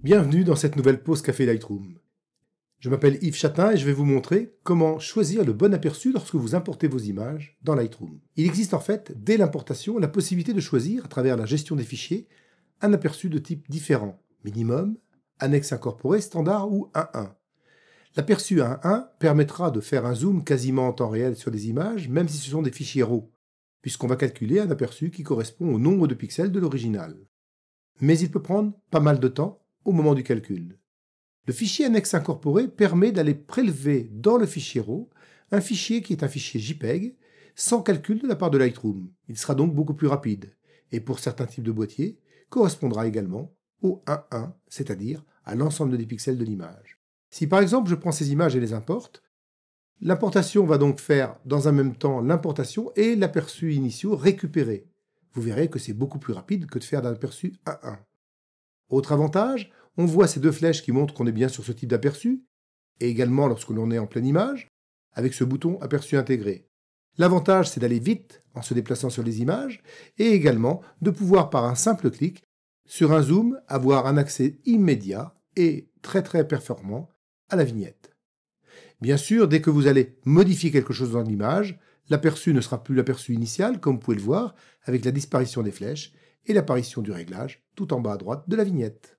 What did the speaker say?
Bienvenue dans cette nouvelle pause café Lightroom. Je m'appelle Yves Chatin et je vais vous montrer comment choisir le bon aperçu lorsque vous importez vos images dans Lightroom. Il existe en fait, dès l'importation, la possibilité de choisir, à travers la gestion des fichiers, un aperçu de type différent, minimum, annexe incorporée, standard ou 1.1. L'aperçu 1.1 permettra de faire un zoom quasiment en temps réel sur les images, même si ce sont des fichiers RAW, puisqu'on va calculer un aperçu qui correspond au nombre de pixels de l'original. Mais il peut prendre pas mal de temps au moment du calcul. Le fichier annexe incorporé permet d'aller prélever dans le fichier RAW un fichier qui est un fichier JPEG sans calcul de la part de Lightroom. Il sera donc beaucoup plus rapide et pour certains types de boîtiers correspondra également au 1.1, c'est-à-dire à l'ensemble des pixels de l'image. Si par exemple je prends ces images et les importe, l'importation va donc faire dans un même temps l'importation et l'aperçu initiaux récupérés. Vous verrez que c'est beaucoup plus rapide que de faire d'un aperçu 1.1. Autre avantage, on voit ces deux flèches qui montrent qu'on est bien sur ce type d'aperçu, et également lorsque l'on est en pleine image, avec ce bouton aperçu intégré. L'avantage, c'est d'aller vite en se déplaçant sur les images, et également de pouvoir par un simple clic, sur un zoom, avoir un accès immédiat et très performant à la vignette. Bien sûr, dès que vous allez modifier quelque chose dans l'image, l'aperçu ne sera plus l'aperçu initial, comme vous pouvez le voir, avec la disparition des flèches et l'apparition du réglage tout en bas à droite de la vignette.